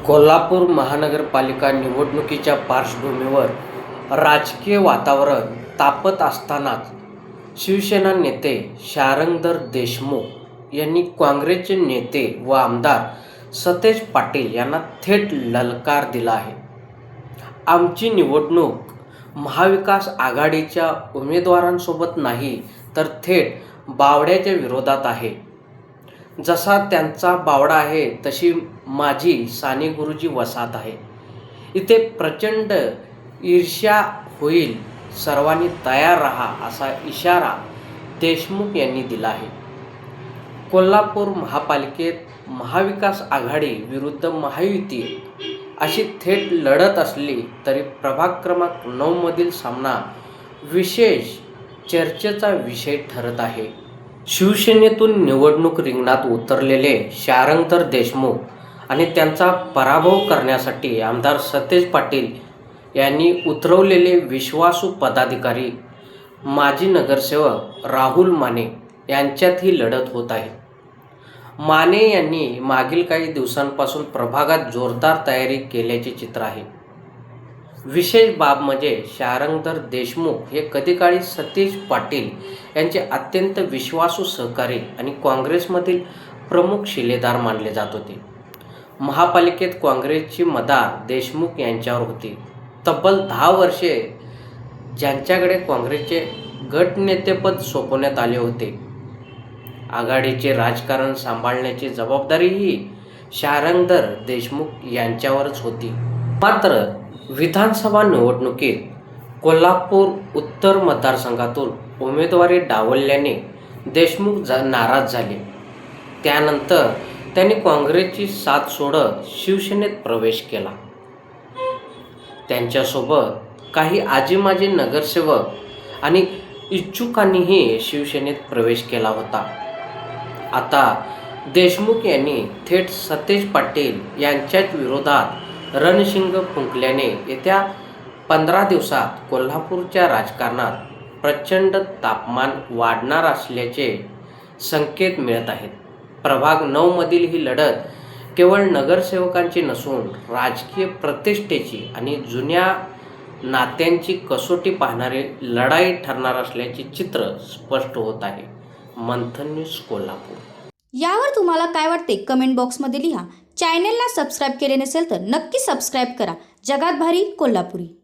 कोल्हापूर महानगरपालिका निवडणुकीच्या पार्श्वभूमीवर राजकीय वातावरण तापत असतानाच शिवसेना नेते शारंगधर देशमुख यांनी काँग्रेसचे नेते व आमदार सतेज पाटील यांना थेट ललकार दिला आहे. आमची निवडणूक महाविकास आघाडीच्या उमेदवारांसोबत नाही तर थेट बावड्याच्या विरोधात आहे. जसा त्यांचा बावडा आहे तशी माझी साने गुरुजी वसाहत आहे. इथे प्रचंड ईर्ष्या होईल, सर्वांनी तयार राहा असा इशारा देशमुख यांनी दिला आहे. कोल्हापूर महापालिकेत महाविकास आघाडी विरुद्ध महायुती अशी थेट लढत असली तरी प्रभाग क्रमांक 9 मधील सामना विशेष चर्चेचा विषय ठरत आहे. शिवसेनेतून निवडणूक रिंगणात उतरलेले शारंगधर देशमुख आणि त्यांचा पराभव करण्यासाठी आमदार सतेज पाटील यांनी उतरवलेले विश्वासू पदाधिकारी माजी नगरसेवक राहुल माने यांच्यात ही लढत होत आहे. माने यांनी मागील काही दिवसांपासून प्रभागात जोरदार तयारी केल्याचे चित्र आहे. विशेष बाब म्हणजे शारंगधर देशमुख हे कधीकाळी सतेज पाटील यांचे अत्यंत विश्वासू सहकारी आणि काँग्रेसमधील प्रमुख शिलेदार मानले जात होते. महापालिकेत काँग्रेसची मदार देशमुख यांच्यावर होती. तब्बल 10 वर्षे ज्यांच्याकडे काँग्रेसचे गटनेतेपद सोपवण्यात आले होते. आघाडीचे राजकारण सांभाळण्याची जबाबदारीही शारंगधर देशमुख यांच्यावरच होती. मात्र विधानसभा निवडणुकीत कोल्हापूर उत्तर मतदारसंघातून उमेदवारी डावलल्याने देशमुख नाराज झाले. त्यानंतर त्यांनी काँग्रेसची साथ सोडत शिवसेनेत प्रवेश केला. त्यांच्यासोबत काही आजी-माजी नगरसेवक आणि इच्छुकांनीही शिवसेनेत प्रवेश केला होता. आता देशमुख यांनी थेट सतेज पाटील यांच्याच विरोधात रणशिंग फुंकल्याने येत्या 15 दिवसात कोल्हापूरच्या राजकारणात प्रचंड तापमान वाढणार असल्याचे संकेत मिळत आहेत. प्रभाग 9 मधील ही लढत केवळ नगरसेवकांची नसून राजकीय प्रतिष्ठेची आणि जुन्या नात्यांची कसोटी पाहणारी लढाई ठरणार असल्याचे चित्र स्पष्ट होत आहे. मंथन न्यूज कोल्हापूर. यावर तुम्हाला काय वाटते कमेंट बॉक्समध्ये लिहा. चॅनलला सबस्क्राईब केले नसेल तर नक्की सबस्क्राईब करा. जगात भारी कोल्हापुरी.